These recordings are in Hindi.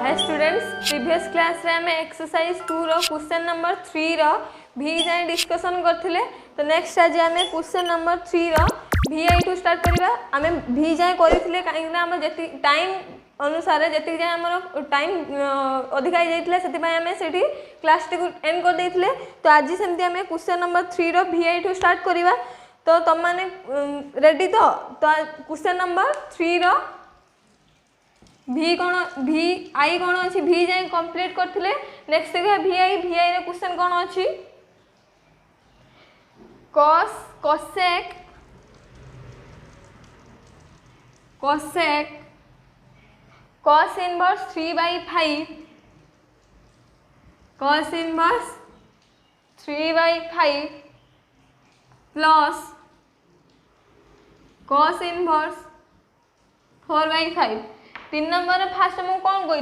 हाय स्टूडेंट्स, प्रीवियस क्लास रे हमें एक्सरसाइज 2 रो क्वेश्चन नंबर 3 रो भी जाए डिस्कशन करथिले। तो नेक्स्ट आज हमें क्वेश्चन नंबर 3 रो भी आई टू स्टार्ट करिबा। हमें भी जाए करिथिले काहे ना हम जति टाइम अनुसार जति जाए हमर टाइम अधिक आई जाइथिले सेति पय हमें सेठी क्लास टी एंड कर देथिले। तो आज सेमती हमें क्वेश्चन नंबर 3 रो भी आई टू स्टार्ट करिबा। तो तुम माने रेडी? तो क्वेश्चन नंबर 3 रो भी कौन भी आई कौन अच्छी भी जाए कंप्लीट करथिले। नेक्स्ट देखा भी आई रे क्वेश्चन कौन अच्छी cos cosec cosec cos inverse 3/5 cos inverse 3/5 plus cos inverse 4/5। 3 number fast हम कौन कही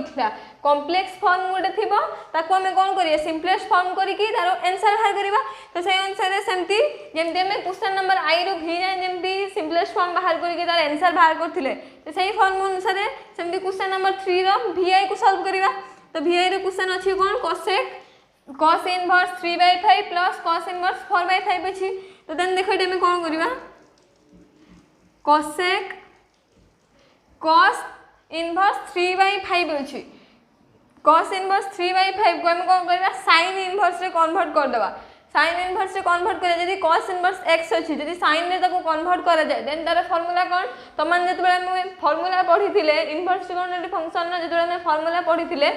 कॉम्प्लेक्स फॉर्म गोटे थी ताको हमें कौन करिए सिंपलेस्ट फॉर्म करके तार आंसर बाहर करवा। तो से अनुसार सेमती जेमती हमें क्वेश्चन नंबर आई रो भी जाए जेमती सिंपलेस्ट फॉर्म बाहर करके तार आंसर बाहर करथिले। तो सही फॉर्म अनुसार सेमती क्वेश्चन नंबर 3 रो भी आई को सॉल्व करवा। तो भी आई रो क्वेश्चन अछि कोन cosec cos inverse 3/5 plus cos inverse 4/5 अछि। तो देन देखो एटा में कौन करवा cosec cos इनवर्स 3/5 अछि। cos इनवर्स 3/5 को हम कौन करबा sin इनवर्स रे कन्वर्ट कर देबा। sin इनवर्स रे कन्वर्ट करे जदी cos इनवर्स x अछि जदी sin रे ताको कन्वर्ट करा जाय देन तार फार्मूला कोन तमन जते बेला हम फार्मूला पढिथिले इनवर्स कॉर्डिनेट फंक्शन रे जते हम फार्मूला पढिथिले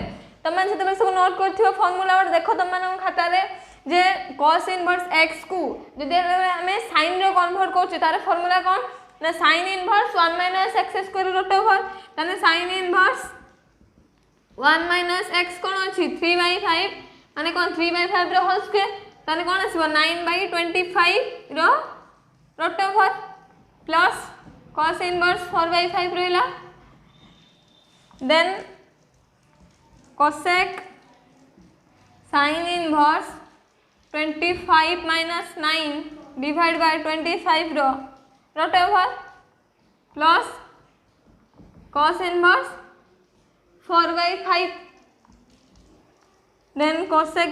तमन जते बेला सब नोट करथियो फार्मूला और देखो तमन खाता रे जे cos इनवर्स x को जदी हमें sin रे कन्वर्ट करछि तार फार्मूला कोन ना sin inverse 1 - x square root over तने sin इनवर्स 1 - x कोन अछि 3/5 माने कोन 3/5 रो होल स्क्वायर तने कोन आसीबो 9/25 रो root over plus cos inverse 4/5 रहला। Then cosec sin inverse 25 - 9 divide by 25 रो root over plus cos inverse 4/5 then cosec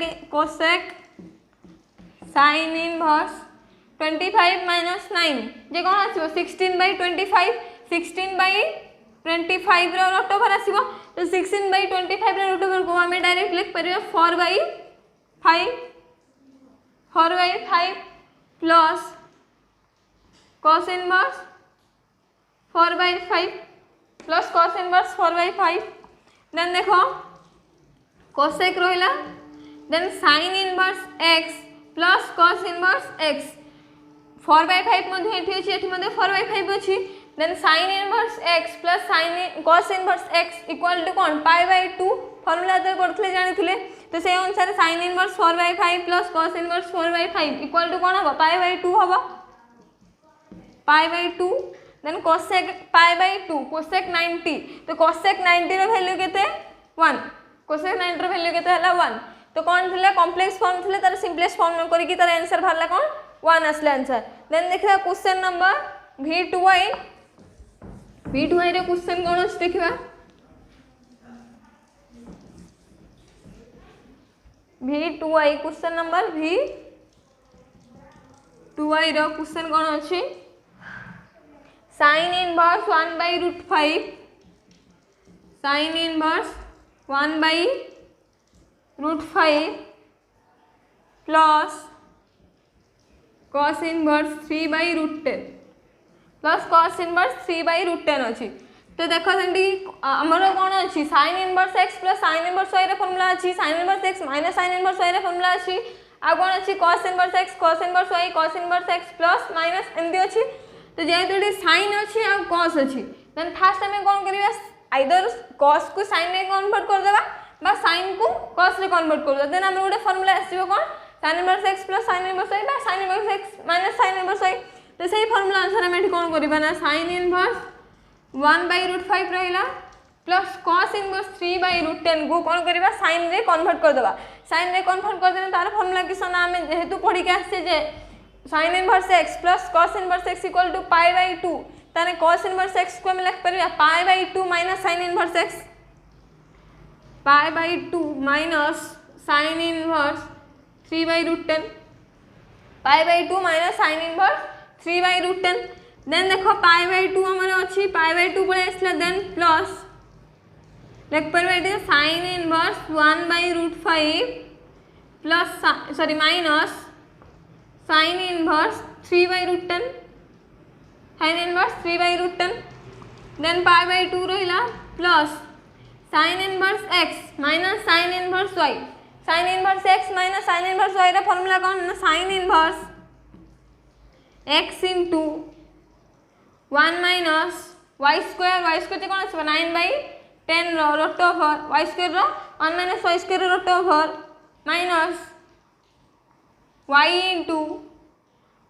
sin inverse 25 - 9 जे कोन आसीबो 16/25 16/25 रो रूट ओवर आसीबो। तो 16/25 रो रूट ओवर को हमें डायरेक्ट लिख परिबा 4/5 plus cos inverse 4/5 plus cos inverse 4/5 देन देखो cosec रहला then sin inverse x plus cos inverse x 4/5 मध्ये एठी अछि एठी मध्ये 4/5 अछि then sin inverse x plus sin cos inverse x equal to कोन π/2 फार्मूला तो करथले जानिथिले। तो से अनुसार sin inverse 4/5 plus cos inverse 4/5 equal to कोन हबो π/2 हबो π/2 देन cosec π/2 cosec 90 तो cosec 90 रो वैल्यू केते 1 cosec 90 रो वैल्यू केते हला 1। तो कोन थिले कॉम्प्लेक्स फॉर्म थिले तार सिंपलेस्ट फॉर्म में करी कि तार आंसर भरला कोन 1 असले आंसर। देन देखिबा क्वेश्चन नंबर v2i रे क्वेश्चन कोन अछि देखिबा v2i क्वेश्चन नंबर v2i रो क्वेश्चन कोन अछि sin inverse 1/√5 sin inverse 1/√5 plus cos inverse 3/√10 plus cos inverse 3/√10 अछि। तो देखो सेंडी हमरो कोन अछि sin inverse x plus sin inverse y रे फार्मूला अछि sin inverse x minus sin inverse y रे फार्मूला अछि आ कोन अछि cos inverse x cos inverse y cos inverse x प्लस माइनस एमदी अछि। तो जेहेतु sin अछि आ cos अछि देन फास्ट हमें कोन करिया आइदर cos को sin रे कन्वर्ट कर देबा बा sin को cos रे कन्वर्ट कर देबा। देन हम गोटे फार्मूला आसीबो कोन sin inverse x plus sin inverse y बा sin inverse x minus sin inverse y। तो सही फार्मूला आंसर हम एठी कोन करबा ना sin इनवर्स 1/√5 रहला प्लस cos इनवर्स 3/√10 को कोन करबा sin रे कन्वर्ट कर देबा। sin रे कन्वर्ट कर देना तार फार्मूला किस ना हम जेहेतु पढ़ी के आसे जे sin inverse x plus cos inverse x equal to π/2 ताने cos इनवर्स x को हम लिख परिया π/2 minus sin inverse x π/2 minus sine inverse 3/√10 π/2 minus sine inverse 3/√10 then देखो π/2 हमारे अच्छी π/2 पड़े आसला देन प्लस देख पर sine inverse 1/√5 plus sorry minus sine inverse 3/√10 sine inverse 3/√10 then π/2 रहा plus sine inverse x minus sine inverse y sine inverse x minus sine inverse y रा फॉर्मूला कौन ना sine inverse x into 1 minus y square कौन आसो 9/10 root over y square 1 minus y square root over minus y into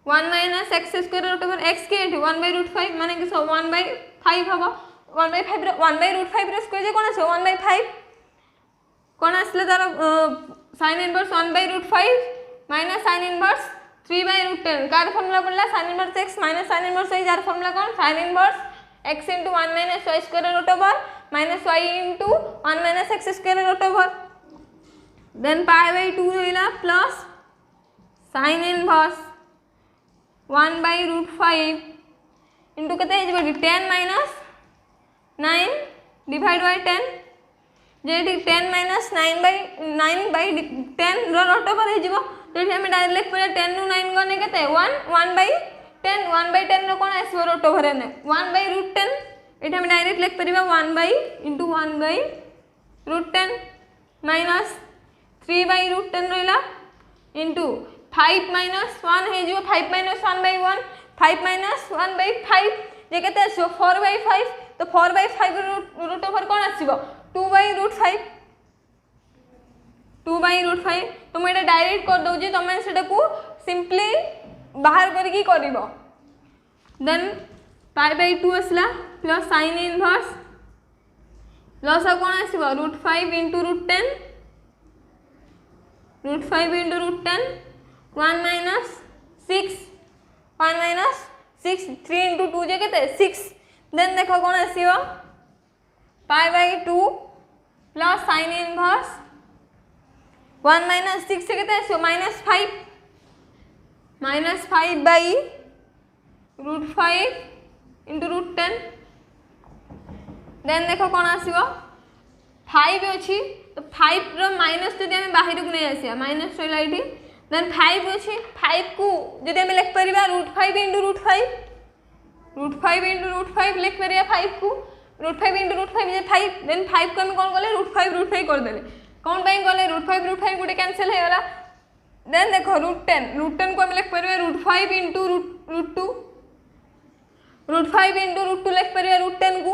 1 minus X square root over X के 1/√5 माने कि 1/5 हम 1/√5 स्क्वायर कौन आसो 1/5 कौन आसले तार sine inverse 1/√5 minus sine inverse 3/√10 कार फॉर्मूला पड़ला sine inverse x minus sine inverse y जार फॉर्मूला कौन sine inverse x into 1 minus y square root over minus y into 1 minus X square root over then π/2 रहा प्लस साइन इनवर्स 1/√5 इंटू के 10 माइनस 9 डिवाइड बाय 10 जे 10 माइनस 9/10 रूट ओवर हो तो हमें डायरेक्ट लिख पर 10 नु 9 गने के 1/10 1/10 रो कौन आसो रूट ओवर ने 1/√10 एटा हम डायरेक्ट लिख परिबा 1/(1/√10 माइनस 3/√10 रहिला इंटू 5 माइनस 1 है जो 5 माइनस 1/1 5 माइनस 1/5 जे केते आसो 4/5 तो 4/5 रूट ओवर कौन आसीबो 2/√5 2/√5 तो मैं डायरेक्ट कर दउजी तमे सेटा को सिंपली बाहर करके करिवो देन π/2 आसला प्लस साइन इनवर्स प्लस कौन आसीबो √5 into √10 √5 into √10 1 minus 6 1 minus 6 3 into 2 जे केते 6 देन देखो कौन आसीबो π/2 प्लस साइन इनवर्स 1 माइनस 6 से केते आसीबो -5/√5 इंटू √10 देन देखो कौन आसीबो 5 अछि तो 5 रो माइनस जदि हम बाहर को नहीं आसिया माइनस रहिला इठी देन 5 अछि 5 को जदि हम लिख परिबा √5 इंटू √5 इंटू √5 लिख परिया 5 को √5 इंटू √5 जे 5 देन 5 को हम कौन करले √5 कर देले कौन पे गले √5 गुटे कैंसिल हो गला देन देखो √10 को हम लिख परिबा √5 इंटू √2 √5 इंटू √2 लिख परिबा √10 को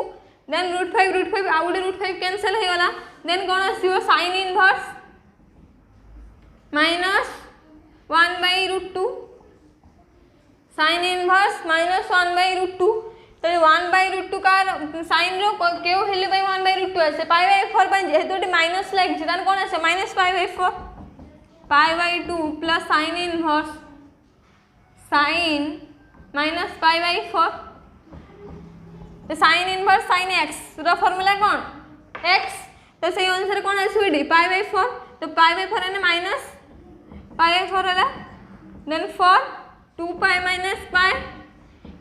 देन √5 आ गुटे √5 कैंसिल हो गला देन कौन आसीबो sine inverse minus 1/√2 sine inverse minus 1/√2 तो 1/√2 का साइन रो केउ हेले बाय 1/√2 आसे π/4 बाय जेहेतु माइनस लाग जे कौन आसे minus π/4 π/2 plus sine inverse sine minus π/4 तो साइन इनवर्स साइन x रो फार्मूला कौन x तो सही आंसर कौन आसे π/4 तो π/4 ने माइनस π/4 होला देन 4 2π माइनस π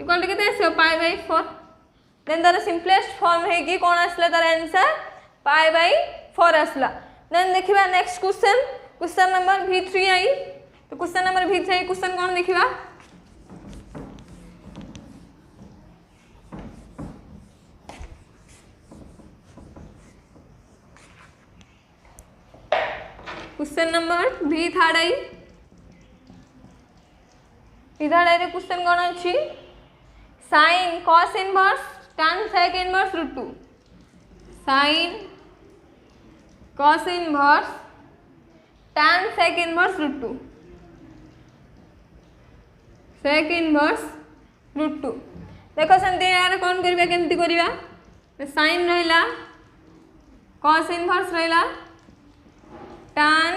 इक्वल टू कितने आसे π/4 देन तार सिंपलेस्ट फॉर्म है कि कौन आसला तार आंसर π/4 आसला देन देखिबा नेक्स्ट क्वेश्चन नंबर V3 आई तो क्वेश्चन नंबर V3 क्वेश्चन कौन देखिबा क्वेश्चन नंबर V3 आई रे क्वेश्चन कौन अच्छी sine cos inverse tan sec inverse √2 sine cos inverse tan sec inverse √2 sec inverse √2 देखो सेमती यार कौन करबा केमती करबा साइन रहला कॉस इनवर्स रहला tan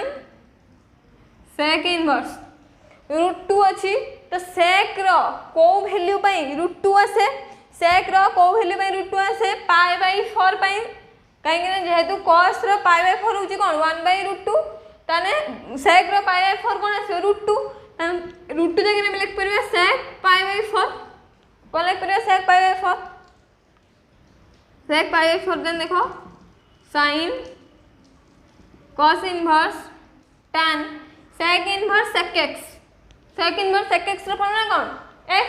sec इनवर्स √2 अच्छी तो sec रो को वैल्यू पई √2 आसे sec रो को वैल्यू पई √2 आसे π/4 पई कहीं जेहेतु cos रो पाई बाय 4 होची कोन 1/√2 ताने sec रो पाई बाय 4 कोन आसे √2 ताने √2 जगह में लिख परिबा sec पाई बाय 4 कोन लिख परिबा sec pi by 4 sec pi by 4 then देखो sin cos inverse tan sec inverse sec x रो फॉर्मूला कोन x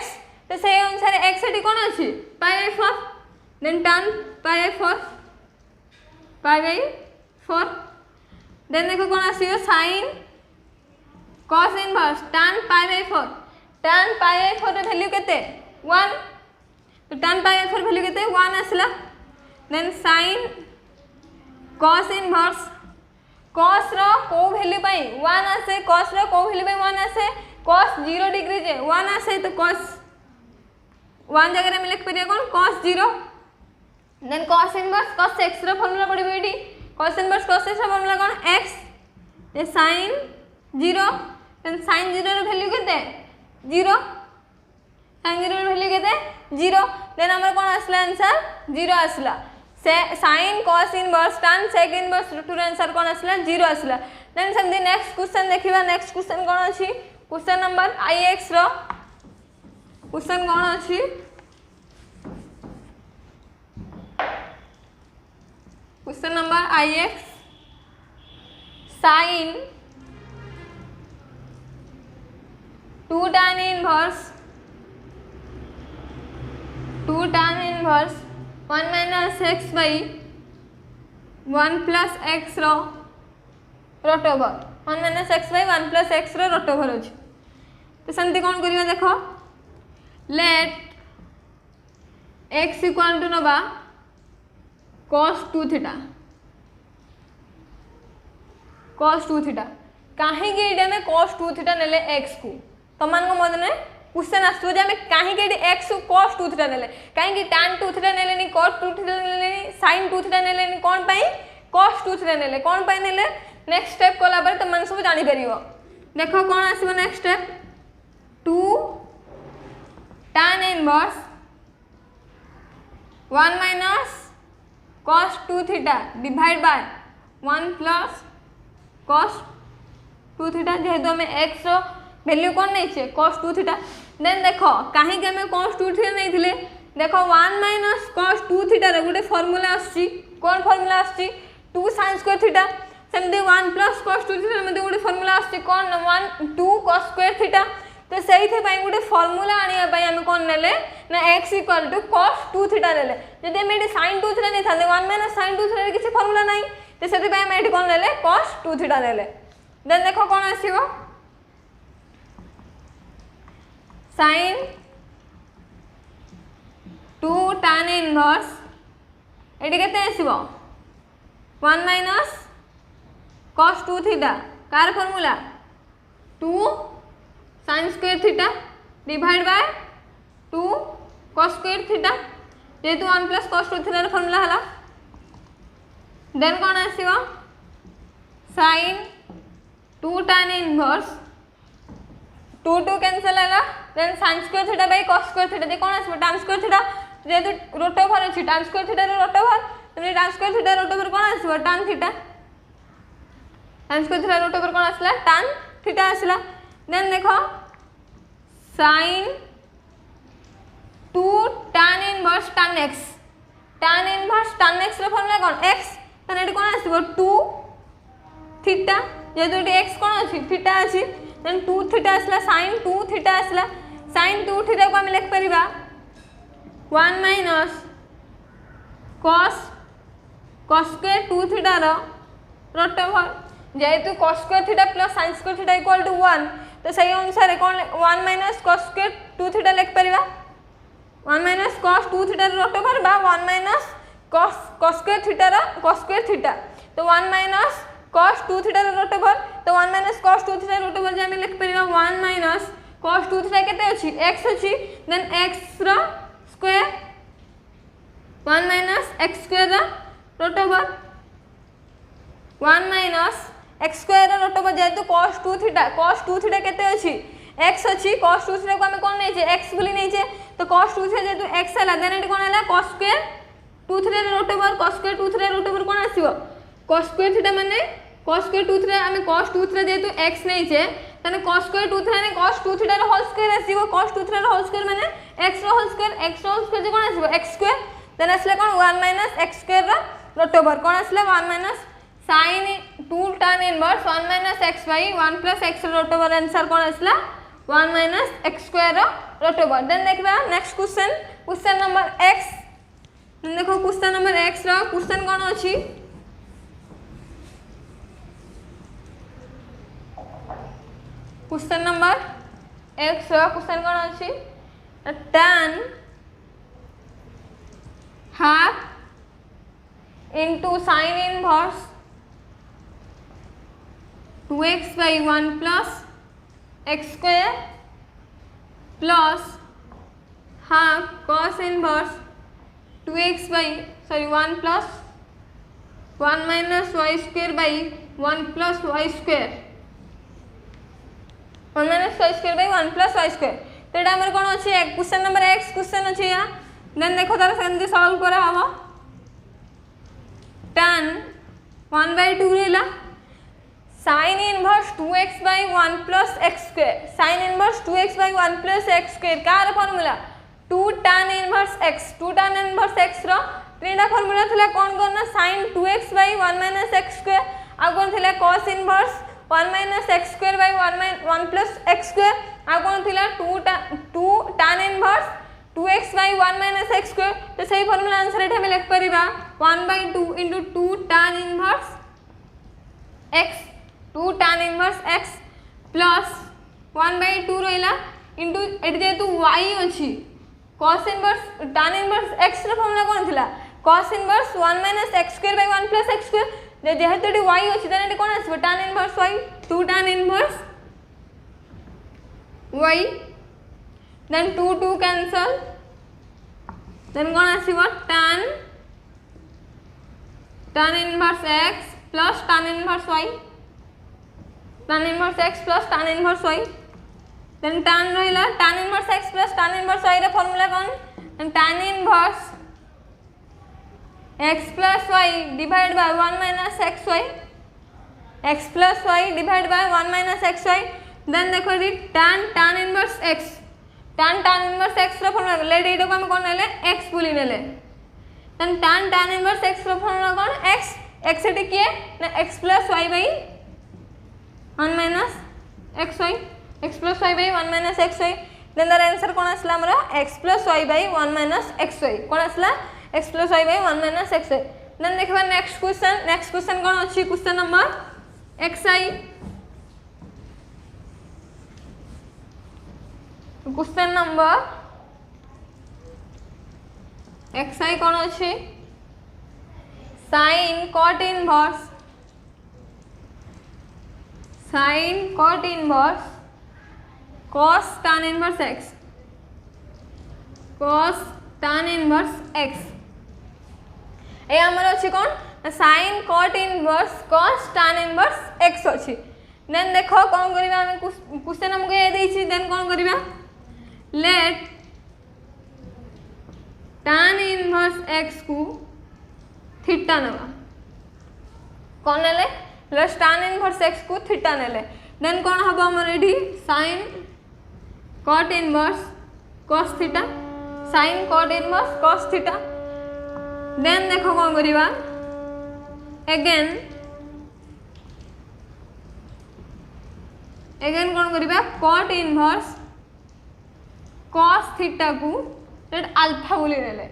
तो से अनुसार x एटी कोन अछि pi by 4 then tan pi by 4 then देखो कोन आसीयो sin cos inverse tan pi by 4 रे वैल्यू केते 1 तो tan पाई बाय 4 वैल्यू केते 1 आसला then sin cos inverse cos रो को वैल्यू पाई 1 आसे cos रो को वैल्यू पाई 1 आसे cos 0 डिग्री जे 1 आसे तो cos 1 जगह में लिख परिया कोन cos 0 then cos inverse cos x रो फार्मूला पडिबो एटी cos इनवर्स cos x रो फार्मूला कोन x दे sin 0 देन sin 0 रो वैल्यू केते 0 sin 0 रो वैल्यू केते 0 देन हमर कोन आसला आंसर 0 आसला से sin cos inverse tan sec inverse रो आंसर कोन आसला 0 आसला देन समझे नेक्स्ट क्वेश्चन देखिबा नेक्स्ट क्वेश्चन कोन अछि क्वेश्चन नंबर ix रो क्वेश्चन कोन अछि question number ix sin 2 tan inverse 1 minus x by 1 plus x रो root over 1 minus x by 1 plus x रो रूट ओवर अछि तो संति कोन करियो देखो लेट x इक्वल टू नबा cos 2 थीटा काहे के एटा में cos 2 थीटा नेले x को तमान को मदने क्वेश्चन आसो जे हमें काहे के x को cos 2 थीटा नेले काहे कि tan 2 थीटा नेले नि cos 2 थीटा नेले नि sin 2 थीटा नेले नि कोन पई cos 2 थीटा नेले कोन पई नेले नेक्स्ट स्टेप कोला पर तमान सब जानि परियो देखो कोन आसीबो next step 2 tan inverse 1 minus cos 2 theta divide by 1 plus cos 2 theta जेहेतु हमें x रो वैल्यू कोन नै छै cos 2 थीटा देन देखो काहे के हमें cos 2 थीटा नै थिले देखो 1 minus cos 2 थीटा रे गुटे फार्मूला आछि कोन फार्मूला आछि 2 sin स्क्वायर थीटा सेमते 1 plus cos 2 थीटा मध्ये गुटे फार्मूला आछि कोन 1 2 cos स्क्वायर थीटा तो सेइथे पई गुटे फार्मूला आनिया पई हम कोन नेले ना x equal to cos 2 theta नेले जदि हम एटी sin 2 थीटा नै थाले 1 minus sin 2 थीटा रे किछि फार्मूला नै तो सेति पई हम एटी कोन नेले cos 2 थीटा नेले देन देखो कोन आसीबो sin 2 tan इनवर्स एटी केते आसीबो 1 minus cos 2 थीटा कार formula 2 sin square theta divide by 2 cos square theta जेतु 1 plus cos 2 थीटा रे फार्मूला हला देन कोन आसीबो sin 2 tan इनवर्स 2 2 कैंसिल हला then sin square theta by cos square theta जे कोन आसीबो tan स्क्वायर थीटा जेतु रूट ओवर अछि tan स्क्वायर थीटा रे रूट ओवर तने tan square theta root over कोन आसीबो tan theta tan square theta root over कोन आसला tan थीटा आसला देन देखो sin 2 tan inverse tan x रो फार्मूला कोन x तने एटी कोन आसीबो 2 थीटा जेतु एटी x कोन अछि थीटा अछि देन 2 थीटा आसला sin 2 थीटा आसला sin 2 थीटा को हम लिख परिबा 1 minus cos स्क्वायर 2 थीटा रो रूट ओवर जेतु cos square theta plus sin square theta equal to 1 तो सही अनुसार कोन 1 minus cos स्क्वायर 2 थीटा लिख परिबा 1 minus cos 2 थीटा रो रूट ओवर बा 1 minus cos स्क्वायर थीटा रो cos स्क्वायर थीटा तो 1 minus cos 2 थीटा रो रूट ओवर तो 1 minus cos 2 theta root over जे हम लिख परिबा 1 minus cos 2 थीटा केते अछि x अछि देन x रो स्क्वायर 1 minus x स्क्वायर रो root over 1 minus x square रो रूट ओवर जेतु cos 2 थीटा केते अछि x अछि cos 2 थीटा को हम कोन नै छै x बोली नै छै तो cos 2 थीटा जेतु x हला देन एटी कोन हला cos square 2 3 root over cos square 2 3 root over कोन आसीबो cos स्क्वायर थीटा माने cos स्क्वायर 2 3 आमे cos 2 3 जेतु x नै छे तने cos स्क्वायर 2 3 ने cos 2 थीटा रो होल स्क्वायर आसीबो cos 2 3 रो होल स्क्वायर माने x रो होल स्क्वायर जे कोन आसीबो x स्क्वायर देन आसले कोन 1 - x स्क्वायर रो रूट ओवर कोन आसले 1 - sin 2 tan inverse 1 - x by 1 + x root over answer कोन आसला 1 - x स्क्वायर रो रूट ओवर देन देखबा नेक्स्ट क्वेश्चन नंबर x देखो क्वेश्चन नंबर x रो क्वेश्चन कोन अछि क्वेश्चन नंबर x रो क्वेश्चन कोन अछि tan half into sin inverse 2x by 1 plus x square plus half cos inverse 2x by 1 plus 1 minus y square by 1 plus y square 1 minus y square by 1 plus y square तो एटा हमर कोन अछि क्वेश्चन नंबर x क्वेश्चन अछि या देन देखो तार सेमति सॉल्व करा हबो tan 1/2 रेला sin inverse 2x by 1 plus x square sin inverse 2x by 1 plus x square car formula 2 tan inverse x row त्रिटा formula थिला कोन करना sin 2x by 1 minus x square आ कोन थिला cos inverse 1 minus x square by 1 plus x square आ कोन थिला 2 tan inverse 2x by 1 minus x square तो सही फार्मूला आंसर एठा में लिख परिबा 1/2 into 2 tan inverse x 2 tan inverse x plus 1/2 रहिला into एट जेतु y अछि cos inverse tan inverse x रो फार्मूला कोन थिला cos inverse 1 minus x square by 1 plus x square जेहेतु एटी y अछि देन एटी कोन आसीबो tan inverse y 2 tan inverse y then 2 cancel then कोन आसीबो tan inverse x plus tan inverse y tan inverse x plus tan inverse y then tan रहिला tan inverse x plus tan inverse y रे formula cone tan inverse x plus y divided by 1 minus xy x plus y divided by 1 minus xy then देखो दी tan inverse x tan inverse x रो फार्मूला ले एटा को हम कोन नेले x बोली नेले then tan inverse x रो फार्मूला कोन x एटी के ना x plus y by 1 minus xy x plus y by 1 minus xy then the answer कोन आसला हमरा x plus y by 1 minus xy कोन आसला x plus y by 1 minus xy then देखबा नेक्स्ट क्वेश्चन कोन अछि question number xi question number xi कोन अछि sin cot inverse cos tan inverse x ए हमर अछि कोन sin cot inverse cos tan inverse x अछि देन देखो कोन करिबा हम क्वेश्चन हमके ए दै छी देन कोन करिबा let tan inverse x को थीटा नवा कोन ले प्लस tan inverse x को थीटा नेले देन कोन हबो हमर एडी sin cot inverse cos theta sin cot inverse cos theta then देखो कोन करिबा अगेन कोन करिबा cot inverse cos थीटा को लेट अल्फा बोली नेले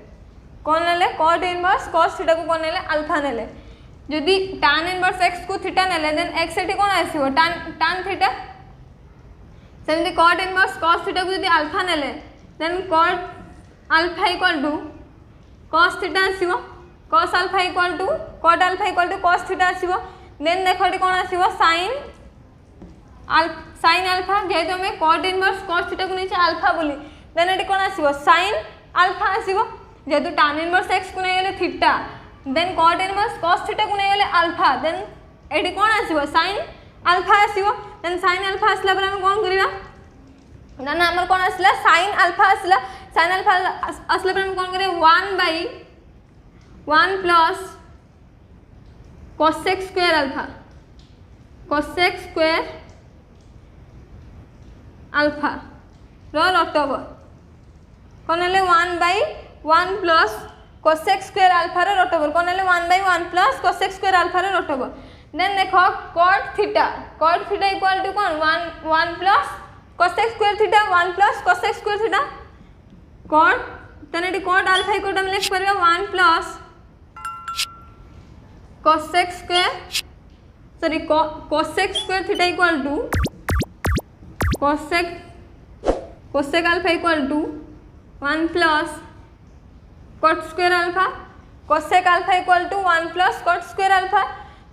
कोन नेले cot inverse cos थीटा को कोन नेले अल्फा नेले जदि tan inverse x को थीटा नेले देन x एटी कोन आसीबो tan थीटा सेमति cot inverse cos थीटा को जदि अल्फा नेले then cot alpha equal to cos theta आसीबो cos alpha equal to cot alpha equal to cos theta आसीबो देन देखो एटी कोन आसीबो sin अल्फा जेहेतु हमें cot inverse cos थीटा को नीचे अल्फा बोली देन एटी कोन आसीबो sin अल्फा आसीबो जेहेतु tan inverse x को नै गेले theta then cot inverse cos theta को नै गेले अल्फा देन एटी कोन आसीबो sin अल्फा आसीबो देन sin अल्फा आसला पर हम कोन करिबा देन हमर कोन आसला sin अल्फा आसला sin अल्फा आसला पर हम कोन करे 1 plus cosec square alpha root over कौन है 1/1 plus cosec square alpha root over कौन है 1/1 plus cosec square alpha root over then देखो कॉट थीटा इक्वल टू कौन 1 plus cosec square theta 1 plus cosec square theta cot तने कॉट अल्फा इक्वल टू हम लिख परबा 1 plus cosec square sorry cosec square theta equal to cosec alpha equal to 1 plus cot square alpha cosec alpha equal to 1 plus cot square alpha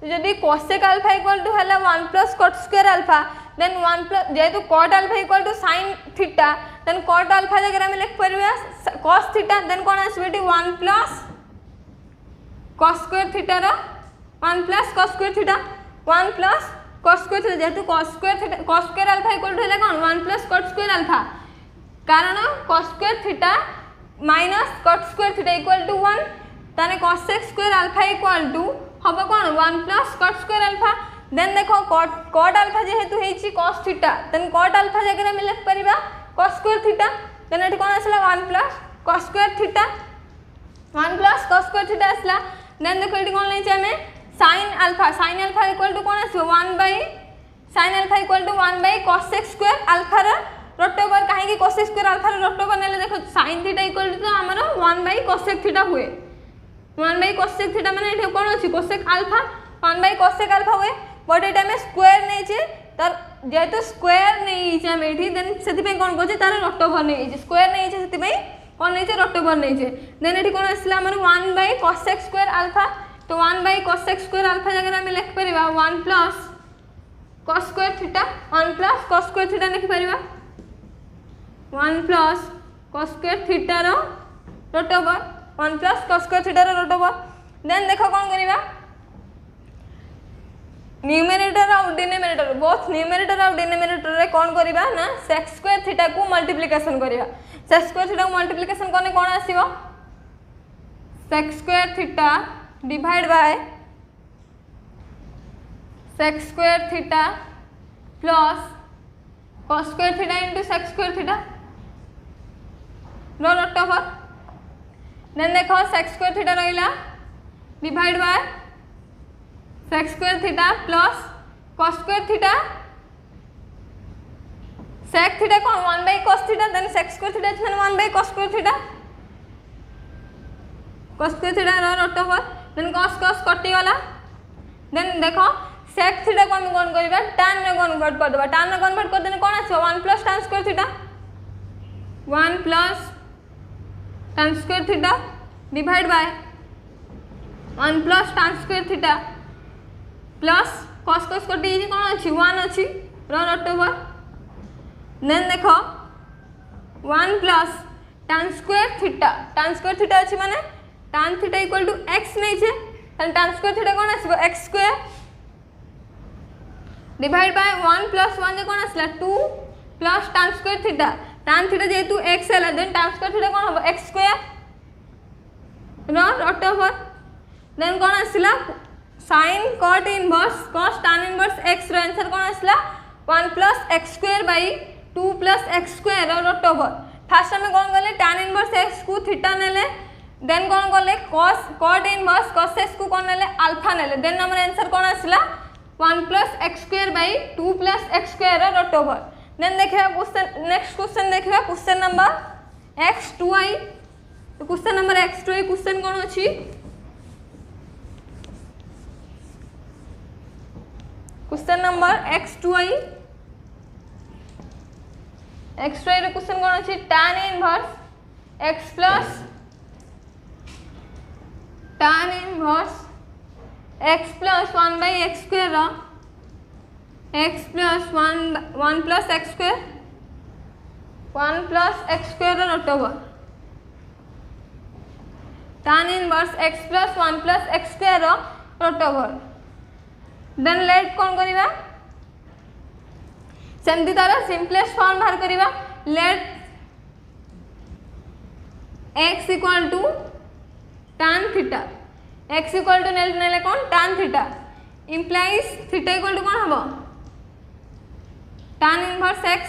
जदि कोसेक अल्फा इक्वल टू है 1 plus cot square alpha then 1 plus जेहेतु cot alpha equal to sine theta then cot alpha जगह हम लिख परबा कॉस थीटा देन कौन आसबेटी 1 प्लस कॉस स्क्वायर थीटा रो 1 plus cos square theta 1 plus cos square theta जेहेतु cos square alpha equal to है कौन 1 प्लस कॉट स्क्वायर अल्फा कारण cos square theta minus cot square theta equal to 1 ताने cosec square alpha equal to हम कौन 1 plus cot square alpha then देखो कॉट अल्फा जेहेतु होईची cos theta then cot alpha जगह हम लिख परबा कॉस स्क्वायर थीटा देन एठी कौन आसला 1 plus cos square theta 1 plus cos square theta आसला देन देखो एठी कौन लेचे हमें sin अल्फा इक्वल टू कौन आसो 1/sin अल्फा इक्वल टू 1/कोसेक स्क्वायर अल्फा रोट ओवर कहीं cosec square alpha root over नेले देखो sin थीटा इक्वल टू तो हमर 1/कोसेक थीटा हुए 1/कोसेक थीटा माने एठी कौन अछि कोसेक अल्फा 1/कोसेक अल्फा हुए बट एटा में स्क्वायर नै छै तर जेहेतु स्क्वायर नै छै हम एठी देन सेति पे कोन कहै छै तार रोट ओवर नै छै स्क्वायर नै छै सेति पे कोन नै छै रोट ओवर नै छै देन एठी कोन आसला हमर 1/कोसेक स्क्वायर अल्फा तो 1/कोसेक स्क्वायर अल्फा जगह हम लिख परबा 1 plus cos square theta 1 plus cos square theta लिख परबा 1 प्लस cos स्क्वायर थीटा रो root over 1 plus cos square theta रो रोट ओवर देन देखो कोन करिबा न्यूमरेटर और डिनोमिनेटर बोथ न्यूमरेटर और डिनोमिनेटर रे कोन करिबा ना sec स्क्वायर थीटा को मल्टीप्लिकेशन करिबा sec स्क्वायर थीटा को मल्टीप्लिकेशन करने कोन आसीबो sec square theta divide by sec square theta plus cos square theta into sec square theta root over then देखो sec स्क्वायर थीटा रहिला divide by sec square theta plus cos square theta sec theta कौन 1/cos theta then sec square theta is 1/cos square theta cos square theta root over then cos कटि गला देन देखो sec थीटा को हम कोन करबा tan में कन्वर्ट कर देबा tan में कन्वर्ट कर देने कोन आछो 1 plus tan square theta 1 plus tan square theta divide by 1 plus tan square theta plus cos कटि जी कोन अछि 1 अछि रोट ओवर देन देखो 1 प्लस tan स्क्वायर थीटा अछि माने tan theta equal to x नै छै tan स्क्वायर थीटा कोन आसीबो x square divide by 1 plus 1 जे कोन आसला 2 प्लस tan स्क्वायर थीटा जेहेतु x हैला देन tan स्क्वायर थीटा कोन होबो x square root over then कोन आसला sin cot inverse cos tan inverse x रो आंसर कोन आसला 1 plus x square by 2 plus x square root over first हम कोन गले tan इनवर्स x को थीटा नेले देन कोन गले cot इनवर्स cos x को कोन नेले अल्फा नेले देन हमर आंसर कोन आसला 1 plus x square by 2 plus x square root over then देखिबा क्वेश्चन नेक्स्ट क्वेश्चन देखिबा क्वेश्चन नंबर x2i तो क्वेश्चन नंबर x2i क्वेश्चन कोन अछि क्वेश्चन नंबर x2i रो क्वेश्चन कोन अछि tan inverse x plus tan inverse x plus 1/x square रो x plus 1 plus x square 1 plus x square root over tan inverse x plus 1 plus x square root over then let कोन करिबा सेमती तार सिंपलेस्ट फॉर्म बाहर करिबा let x equal to tan theta x equal to नेले कौन tan theta implies theta equal to कौन हम tan inverse x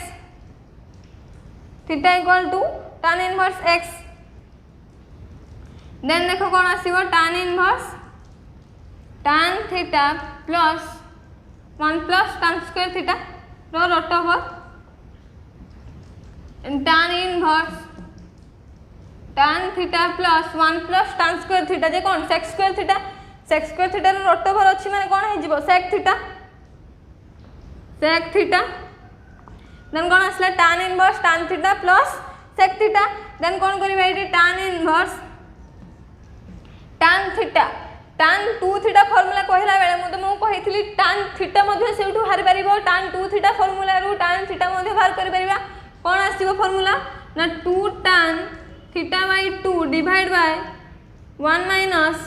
theta equal to tan inverse x then देखो कौन आसीबो tan inverse tan theta plus 1 plus tan square theta रो root over tan inverse tan theta plus 1 plus tan square theta जे कौन sec स्क्वायर थीटा रो रूट ओवर अछि माने कौन हे जिवो sec थीटा देन कौन आसला tan inverse tan theta plus sec theta then कौन करिबा एटी tan inverse tan theta tan 2 theta formula कहला बेले मु तुमको कहितली tan थीटा मध्ये सेउठू बाहर परिबो tan 2 थीटा फार्मूला रू tan थीटा मध्ये बाहर करि परिबा कौन आसीबो फार्मूला ना 2 tan theta by 2 divide by 1 minus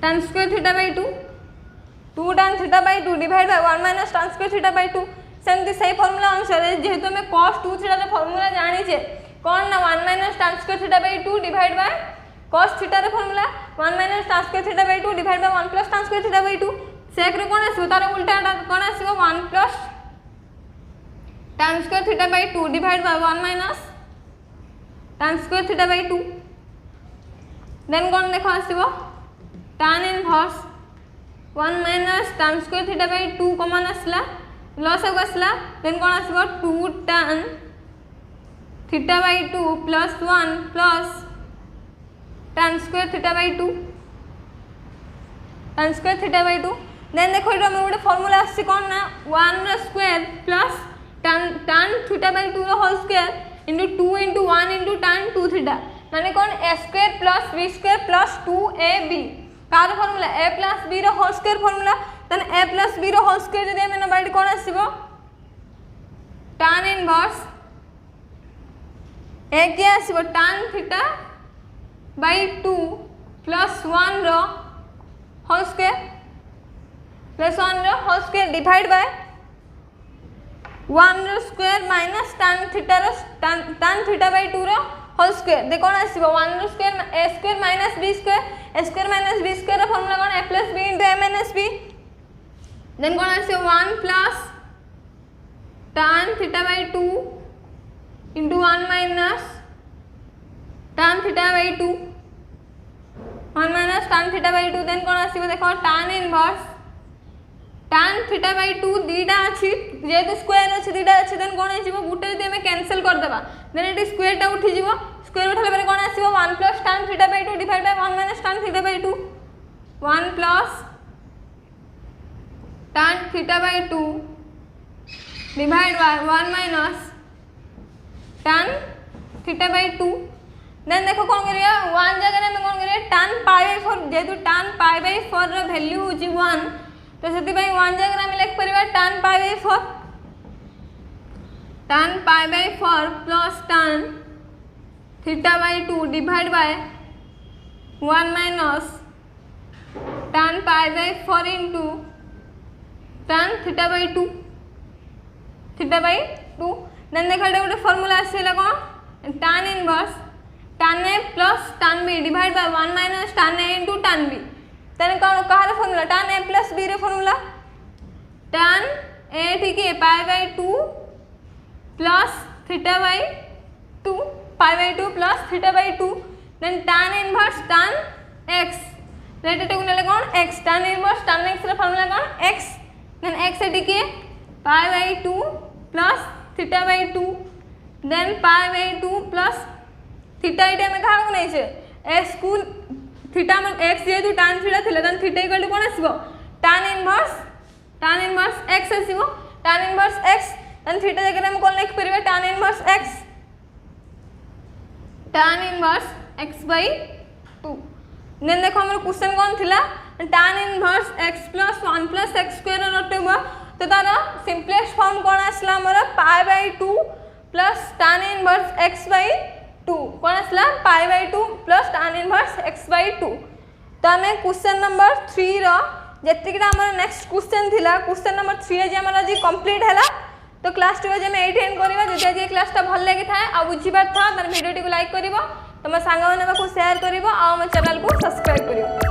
tan square theta by 2 2 tan theta by 2 divide by 1 minus tan square theta by 2 सेमती सही फार्मूला अनुसार जेहेतु हमें cos 2 थीटा रे फार्मूला जानि छे कौन ना 1 minus tan square theta by 2 divide by cos theta रे formula 1 minus tan square theta by 2 divide by 1 plus tan square theta by 2 sec रे कौन आसीबो तार उल्टा कौन आसीबो 1 plus tan square theta by 2 divide by 1 minus tan square theta by 2 then कौन देखो आसीबो tan inverse 1 minus tan square theta by 2 common आसला लॉस हो आसला देन कौन आसीबो 2 tan theta by 2 plus 1 plus tan square theta by 2 tan square theta by 2 then देखो इटा हम गोटे फार्मूला आसी कौन ना 1 रो square plus tan theta by 2 रो whole square into 2 into 1 into tan 2 theta माने कौन a square plus b square plus 2ab कार फार्मूला a प्लस b रो whole square formula then a plus b रो होल स्क्वायर जदि हम नबाडी कौन आसीबो tan इनवर्स a के आसीबो tan थीटा बाय 2 प्लस 1 रो होल स्क्वायर प्लस 1 रो होल स्क्वायर डिवाइड बाय 1 रो स्क्वायर माइनस tan थीटा रो tan थीटा बाय 2 रो होल स्क्वायर दे कौन आसीबो 1 रो square a square minus b square रो फार्मूला कौन a plus b into a minus b then कौन आसीबो 1 plus tan theta by 2 into 1 minus tan theta by 2 1 minus tan theta by 2 then कौन आसीबो देखो tan inverse tan theta by 2 theta अछि जेतु स्क्वायर अछि दीटा अछि देन कोन आसीबो गुटे जदि हमें कैंसिल कर देबा देन एटी स्क्वायर टा उठी जीवो स्क्वायर उठले पर कोन आसीबो 1 plus tan theta by 2 divide by 1 minus tan theta by 2 1 plus tan theta by 2 divide by 1 minus tan theta by 2 then देखो कौन करिया 1 जगह में कौन करिया tan पाई बाय 4 जेतु tan पाई बाय 4 रो वैल्यू होची 1 तो सेति बाय 1 जगह में लिख परिबा tan pi by 4 tan pi by 4 plus tan theta by 2 divide by 1 minus tan pi by 4 into tan theta by 2 then देखा गोटे फार्मूला आसीला कौन tan inverse tan a plus tan b divide by 1 minus tan a into tan b then कौन कहार formula tan a plus b रे फार्मूला tan a ठीक है pi by 2 plus theta by 2 pi by 2 plus theta by 2 then tan inverse tan x let take नेले कौन x tan inverse tan x रे फार्मूला कौन x देन x है ठीक है pi by 2 plus theta by 2 then pi by 2 plus theta इटा में कहा नहीं छे x को थीटा में x जेतु tan थीटा थिले देन थीटा इक्वल टू कोन आसीबो tan इनवर्स x आसीबो tan inverse x then theta जगह हम कोन लिख परिबे tan inverse x by 2 then देखो हमर क्वेश्चन कोन थिला tan inverse x plus 1 plus x square रटबो तो तार सिंपलेस्ट फॉर्म कोन आसला हमर pi by 2 plus tan inverse x by 2 कोन आसला pi by 2 plus tan inverse x by 2 तो हमें क्वेश्चन नंबर 3 रो जेतिकटा हमर नेक्स्ट क्वेश्चन थिला क्वेश्चन नंबर 3 जे हमर आज कंप्लीट हैला तो क्लास 2 जे मैं 8 एंड करबा जदि आज क्लास ता भल लागि था आ बुझी बात था त वीडियो टी को लाइक करिवो तम सांग माने को शेयर करिवो आ हम चैनल को सब्सक्राइब करिवो।